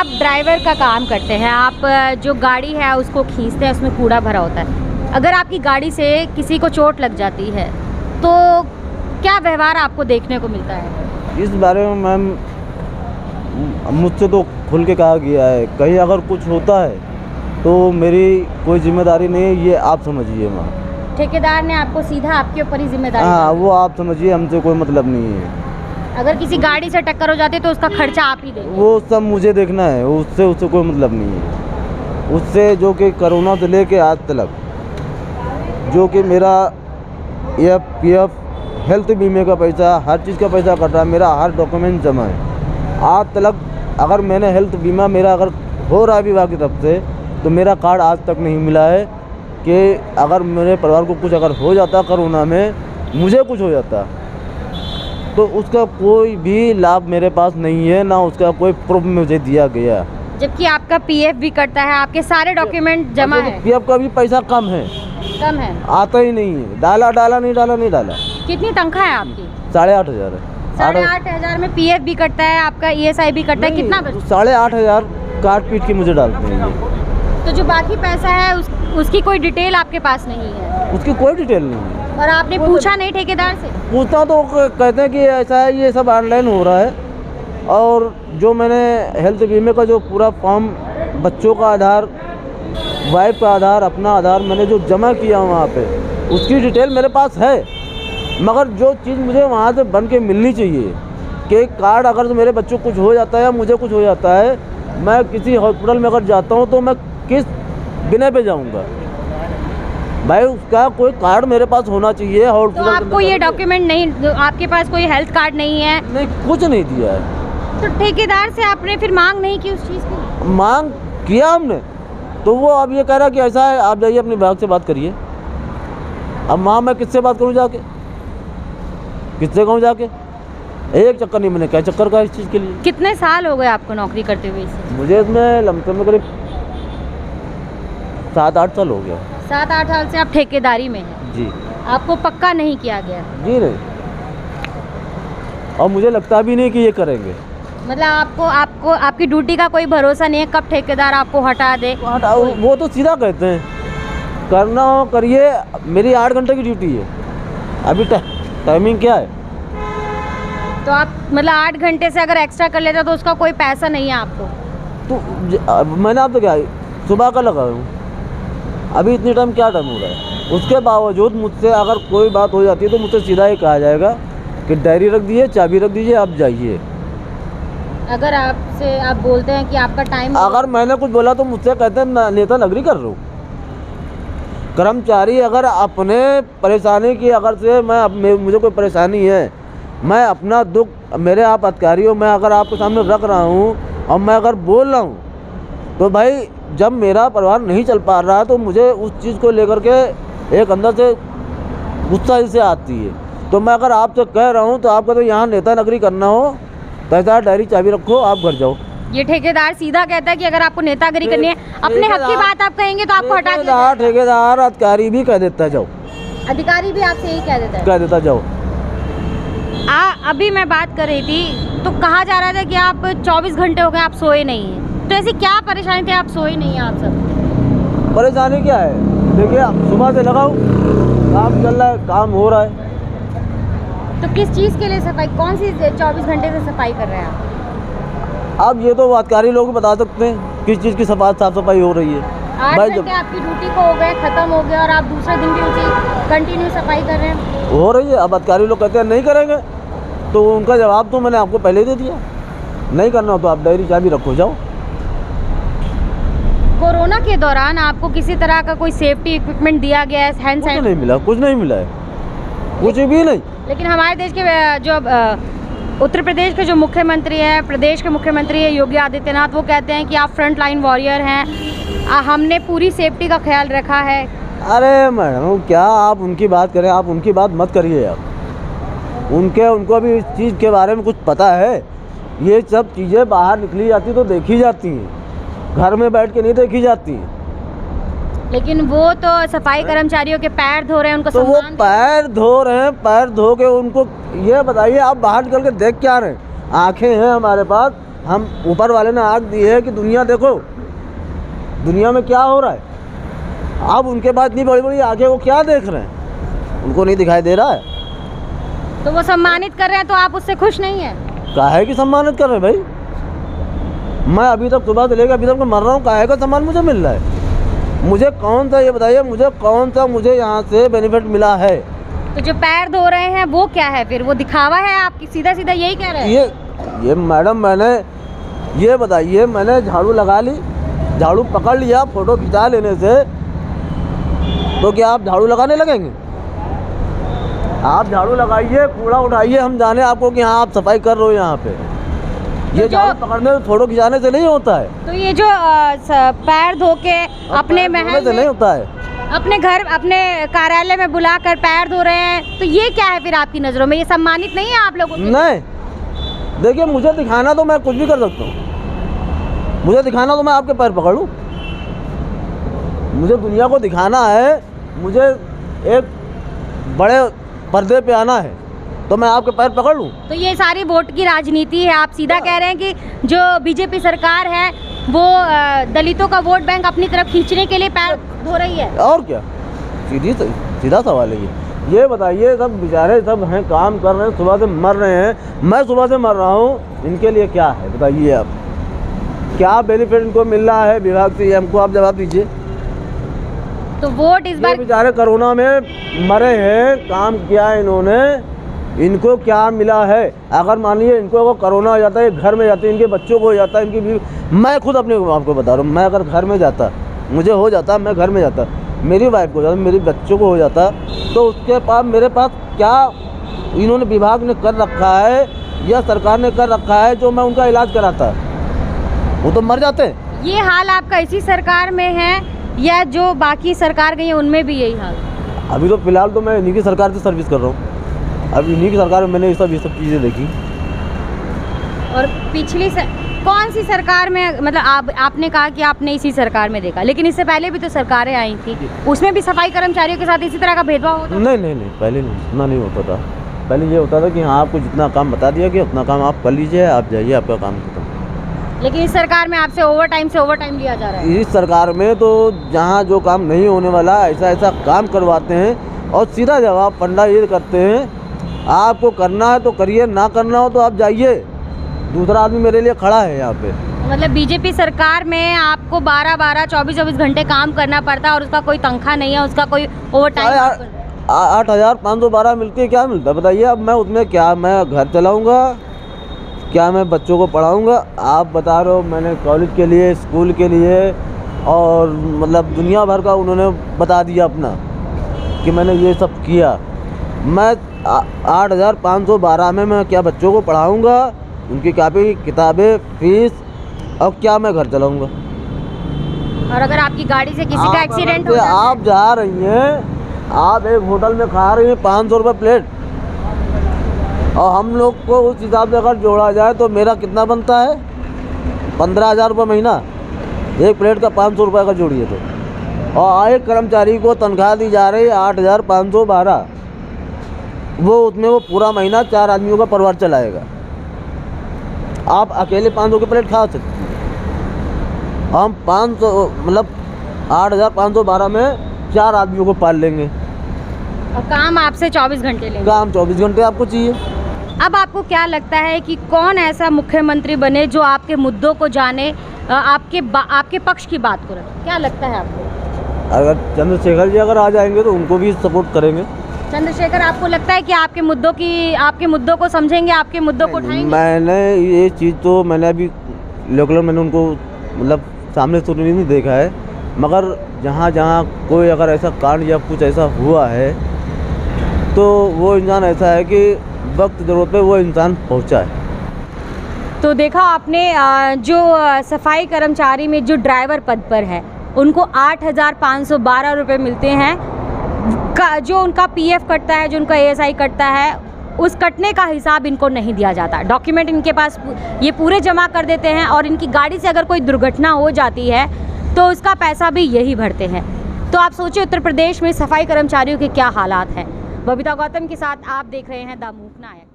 आप ड्राइवर का काम करते हैं, आप जो गाड़ी है उसको खींचते हैं, उसमें कूड़ा भरा होता है। अगर आपकी गाड़ी से किसी को चोट लग जाती है तो क्या व्यवहार आपको देखने को मिलता है? इस बारे में मैम मुझसे तो खुल के कहा गया है, कहीं अगर कुछ होता है तो मेरी कोई जिम्मेदारी नहीं है, ये आप समझिए मैम। ठेकेदार ने आपको सीधा आपके ऊपर ही जिम्मेदारी हाँ, वो आप समझिए, हमसे कोई मतलब नहीं है। अगर किसी गाड़ी से टक्कर हो जाती है तो उसका खर्चा आप ही देंगे? वो सब मुझे देखना है, उससे कोई मतलब नहीं है। उससे जो कि कोरोना से लेके आज तक जो कि मेरा PF हेल्थ बीमे का पैसा, हर चीज़ का पैसा कट रहा है, मेरा हर डॉक्यूमेंट जमा है। आज तक अगर मैंने हेल्थ बीमा मेरा अगर हो रहा है विभाग की तरफ से, तो मेरा कार्ड आज तक नहीं मिला है कि अगर मेरे परिवार को कुछ अगर हो जाता कोरोना में, मुझे कुछ हो जाता, तो उसका कोई भी लाभ मेरे पास नहीं है, ना उसका कोई प्रूफ मुझे दिया गया। जबकि आपका PF भी कटता है, आपके सारे डॉक्यूमेंट जमा है। PF का भी पैसा कम है, आता ही नहीं है। डाला नहीं डाला। कितनी तनख्वाह है आपकी? 8,500 है। 8,500 में PF भी कटता है, आपका ESI भी कटता है, कितना? 8,500 काट पीट के मुझे डालते हैं। तो जो बाकी पैसा है उसकी कोई डिटेल आपके पास नहीं है? उसकी कोई डिटेल नहीं है। और आपने पूछा नहीं ठेकेदार से? पूछता तो कहते हैं कि ऐसा है, ये सब ऑनलाइन हो रहा है। और जो मैंने हेल्थ बीमे का जो पूरा फॉर्म, बच्चों का आधार, वाइफ का आधार, अपना आधार मैंने जो जमा किया वहाँ पे, उसकी डिटेल मेरे पास है। मगर जो चीज़ मुझे वहाँ से बन के मिलनी चाहिए कि कार्ड अगर तो मेरे बच्चों को कुछ हो जाता है या मुझे कुछ हो जाता है, मैं किसी हॉस्पिटल में अगर जाता हूँ तो मैं किस बिना पे जाऊँगा? भाई उसका कोई कार्ड मेरे पास होना चाहिए। तो आपको ये डॉक्यूमेंट नहीं, आपके पास कोई हेल्थ कार्ड नहीं है? नहीं, कुछ नहीं दिया है। तो ठेकेदार से आपने फिर मांग नहीं की उस चीज़ की? मांग किया हमने, तो वो अब ये कह रहा कि ऐसा है, आप जाइए अपने विभाग से बात करिए। अब माँ मैं किससे बात करूँ जाके, किससे कहूँ जाके? एक चक्कर नहीं, मैंने क्या चक्कर का इस चीज़ के लिए। कितने साल हो गए आपको नौकरी करते हुए? मुझे इसमें लमसम में करीब 7-8 साल हो गया। 7-8 साल से आप ठेकेदारी में हैं? जी। आपको पक्का नहीं किया गया? जी नहीं, और मुझे लगता भी नहीं कि ये करेंगे। मतलब आपको आपकी ड्यूटी का कोई भरोसा नहीं है, कब ठेकेदार आपको हटा दे? वो तो सीधा कहते हैं करना हो करिए। मेरी 8 घंटे की ड्यूटी है, अभी टाइमिंग क्या है? तो आप मतलब 8 घंटे से अगर एक्स्ट्रा कर लेते तो उसका कोई पैसा नहीं है आपको? तो मैंने आप तो क्या सुबह का लगा हूँ, अभी इतनी टाइम क्या टाइम हो रहा है? उसके बावजूद मुझसे अगर कोई बात हो जाती है तो मुझसे सीधा ही कहा जाएगा कि डायरी रख दीजिए, चाबी रख दीजिए, आप जाइए। अगर आपसे आप बोलते हैं कि आपका टाइम, अगर मैंने कुछ बोला तो मुझसे कहते हैं नेता नगरी कर रहा हूँ। कर्मचारी अगर अपने परेशानी की अगर से मुझे कोई परेशानी है, मैं अपना दुख मेरे आप अधिकारियों में अगर आपके सामने रख रहा हूँ और मैं अगर बोल रहा हूँ, तो भाई जब मेरा परिवार नहीं चल पा रहा है तो मुझे उस चीज़ को लेकर के एक अंदर से गुस्सा इसे आती है। तो मैं अगर आपसे कह रहा हूँ तो आपको तो यहाँ नेता नगरी करना हो तो ऐसा डायरी चाबी रखो, आप घर जाओ। ये ठेकेदार सीधा कहता है कि अगर आपको नेतागिरी करनी है, अपने हक की बात आप कहेंगे तो आपको हटा देता है। ठेकेदार अधिकारी भी कह देता है जाओ, अधिकारी भी आपसे यही कह देता है? कह देता जाओ। अभी मैं बात कर रही थी तो कहा जा रहा था कि आप 24 घंटे हो गए आप सोए नहीं हैं, तो ऐसी क्या परेशानी थी आप सोए नहीं हैं? आप सब परेशानी क्या है? देखिए सुबह से लगाओ, काम चल रहा है, काम हो रहा है। तो किस चीज़ के लिए सफाई, कौन सी 24 घंटे से सफाई कर रहे हैं आप? अब ये तो अधिकारी लोग बता सकते हैं किस चीज़ की साफ सफाई हो रही है। 8 घंटे आपकी ड्यूटी को हो गए, खत्म हो गया और आप दूसरे दिन भी उसी कंटिन्यू सफाई कर रहे हैं? हो रही है। अब अधिकारी लोग कहते हैं नहीं करेंगे, तो उनका जवाब तो मैंने आपको पहले दे दिया, नहीं करना हो तो आप डायरी चाबी रखो, जाओ। कोरोना के दौरान आपको किसी तरह का कोई सेफ्टी इक्विपमेंट दिया गया है? हैंड कुछ नहीं मिला, कुछ नहीं मिला है, कुछ भी नहीं। लेकिन हमारे देश के जो उत्तर प्रदेश के जो मुख्यमंत्री हैं, प्रदेश के मुख्यमंत्री है योगी आदित्यनाथ, वो कहते हैं कि आप फ्रंट लाइन वॉरियर हैं, हमने पूरी सेफ्टी का ख्याल रखा है। अरे मैडम क्या आप उनकी बात करें, आप उनकी बात मत करिए। आप उनको अभी इस चीज़ के बारे में कुछ पता है? ये सब चीज़ें बाहर निकली जाती तो देखी जाती हैं, घर में बैठ के नहीं देखी जाती हैं। लेकिन वो तो सफाई कर्मचारियों के पैर धो रहे हैं, उनको तो वो पैर धो रहे हैं, पैर धो के उनको ये बताइए आप बाहर निकल के देख क्या रहे हैं? आँखें हैं हमारे पास, हम ऊपर वाले ने आग दी है कि दुनिया देखो, दुनिया में क्या हो रहा है। अब उनके पास इतनी बड़ी बड़ी आगे वो क्या देख रहे हैं, उनको नहीं दिखाई दे रहा है। तो वो सम्मानित कर रहे हैं तो आप उससे खुश नहीं है? काहे की सम्मानित कर रहे हैं भाई? मैं अभी तक सुबह से लेकर अभी तक मैं मर रहा हूँ, काहे का सम्मान मुझे मिल रहा है? मुझे कौन सा, ये बताइए मुझे कौन सा मुझे यहाँ से बेनिफिट मिला है? तो जो पैर धो रहे हैं वो क्या है फिर? वो दिखावा है आपकी? सीधा सीधा यही कह रहे हैं? ये मैडम मैंने ये बताइए, मैंने झाड़ू लगा ली, झाड़ू पकड़ लिया, फोटो खिंचा लेने से तो क्या आप झाड़ू लगाने लगेंगे? आप झाड़ू लगाइए, कूड़ा उठाइए, हम जाने आपको कि हाँ आप सफाई कर रहे हो यहाँ पे। ये झाड़ू पकड़ने फोटो खिंचाने से नहीं होता है। तो ये जो पैर धो के अपने महल से नहीं होता है, अपने घर अपने कार्यालय में बुलाकर पैर धो रहे हैं, तो ये क्या है फिर आपकी नज़रों में? ये सम्मानित नहीं है आप लोगों को? नहीं, देखिए मुझे दिखाना तो मैं कुछ भी कर सकता हूँ, मुझे दिखाना तो मैं आपके पैर पकड़ लूँ, मुझे दुनिया को दिखाना है, मुझे एक बड़े पर्दे पे आना है तो मैं आपके पैर पकड़ लूँ। तो ये सारी वोट की राजनीति है? आप सीधा कह रहे हैं कि जो बीजेपी सरकार है वो दलितों का वोट बैंक अपनी तरफ खींचने के लिए पैर धो रही है? और क्या, सीधा सवाल है ये बताइए, सब बेचारे सब हैं, काम कर रहे हैं, सुबह से मर रहे हैं, मैं सुबह से मर रहा हूँ, इनके लिए क्या है बताइए आप? क्या बेनिफिट इनको मिल रहा है विभाग से, हमको आप जवाब दीजिए। तो वोट इस बार बेचारे कोरोना में मरे हैं, काम किया इन्होंने, इनको क्या मिला है? अगर मान लीजिए इनको अगर कोरोना हो जाता है, घर में जाते, इनके बच्चों को हो जाता है, इनकी मैं खुद अपने आपको बता रहा हूँ, मैं अगर घर में जाता, मुझे हो जाता, मैं घर में जाता, मेरी वाइफ को हो जाता, मेरे बच्चों को हो जाता, तो उसके पास मेरे पास क्या इन्होंने विभाग ने कर रखा है या सरकार ने कर रखा है जो मैं उनका इलाज कराता? वो तो मर जाते हैं। ये हाल आपका इसी सरकार में है या जो बाकी सरकार गई है उनमें भी यही हाल? अभी तो फिलहाल तो मैं इन्हीं की सरकार से सर्विस कर रहा हूँ, अब इन्हीं की सरकार में मैंने ये सब चीज़ें देखी। और पिछली कौन सी सरकार में, मतलब आपने कहा कि आपने इसी सरकार में देखा, लेकिन इससे पहले भी तो सरकारें आई थी, उसमें भी सफाई कर्मचारियों के साथ इसी तरह का भेदभाव होता? नहीं, पहले नहीं, इतना नहीं होता था। पहले ये होता था कि हाँ आपको जितना काम बता दिया कि उतना काम आप कर लीजिए, आप जाइए, आपका काम खत्म। लेकिन इस सरकार में आपसे ओवर टाइम लिया जा रहा है। इस सरकार में तो जहाँ जो काम नहीं होने वाला ऐसा काम करवाते हैं और सीधा जवाब पंडा ये करते हैं, आपको करना है तो करिए, ना करना हो तो आप जाइए, दूसरा आदमी मेरे लिए खड़ा है यहाँ पे। मतलब बीजेपी सरकार में आपको 12-12, 24-24 घंटे काम करना पड़ता है और उसका कोई तनख्वाह नहीं है, उसका कोई ओवर टाइम 8,512 मिलती है, क्या मिलता है बताइए? अब मैं उसमें क्या मैं घर चलाऊँगा, क्या मैं बच्चों को पढ़ाऊँगा? आप बता रहे हो मैंने कॉलेज के लिए, स्कूल के लिए और मतलब दुनिया भर का उन्होंने बता दिया अपना कि मैंने ये सब किया। मैं 8,512 में मैं क्या बच्चों को पढ़ाऊँगा, उनकी कापी किताबें फीस, और क्या मैं घर चलाऊँगा? और अगर आपकी गाड़ी से किसी का एक्सीडेंट हो जाता है? आप जा रही हैं, आप एक होटल में खा रही हैं 500 रुपये प्लेट, और हम लोग को उस हिसाब से अगर जोड़ा जाए तो मेरा कितना बनता है? 15,000 रुपये महीना, एक प्लेट का 500 रुपये का जोड़िए तो, और एक कर्मचारी को तनख्वाह दी जा रही है 8,512, वो उसमें वो पूरा महीना 4 आदमियों का परिवार चलाएगा। आप अकेले 500 की प्लेट खा सकते हैं, हम 500 मतलब 8,512 में 4 आदमियों को पाल लेंगे। और काम आपसे 24 घंटे लेंगे? काम 24 घंटे आपको चाहिए। अब आपको क्या लगता है कि कौन ऐसा मुख्यमंत्री बने जो आपके मुद्दों को जाने, आपके पक्ष की बात को रखे? क्या लगता है आपको? अगर चंद्रशेखर जी अगर आ जाएंगे तो उनको भी सपोर्ट करेंगे। चंद्रशेखर आपको लगता है कि आपके मुद्दों को समझेंगे, आपके मुद्दों को उठाएंगे? मैंने ये चीज़ तो मैंने अभी लोकल मैंने उनको मतलब सामने से नहीं देखा है, मगर जहाँ जहाँ कोई अगर ऐसा कांड या कुछ ऐसा हुआ है तो वो इंसान ऐसा है कि वक्त ज़रूरत पे वो इंसान पहुँचा है। तो देखा आपने, जो सफाई कर्मचारी में जो ड्राइवर पद पर है उनको 8,512 रुपये मिलते हैं, जो उनका पीएफ कटता है, जो उनका एएसआई कटता है, उस कटने का हिसाब इनको नहीं दिया जाता। डॉक्यूमेंट इनके पास ये पूरे जमा कर देते हैं और इनकी गाड़ी से अगर कोई दुर्घटना हो जाती है तो उसका पैसा भी यही भरते हैं। तो आप सोचिए उत्तर प्रदेश में सफाई कर्मचारियों के क्या हालात हैं। बबीता गौतम के साथ आप देख रहे हैं द मूक नायक।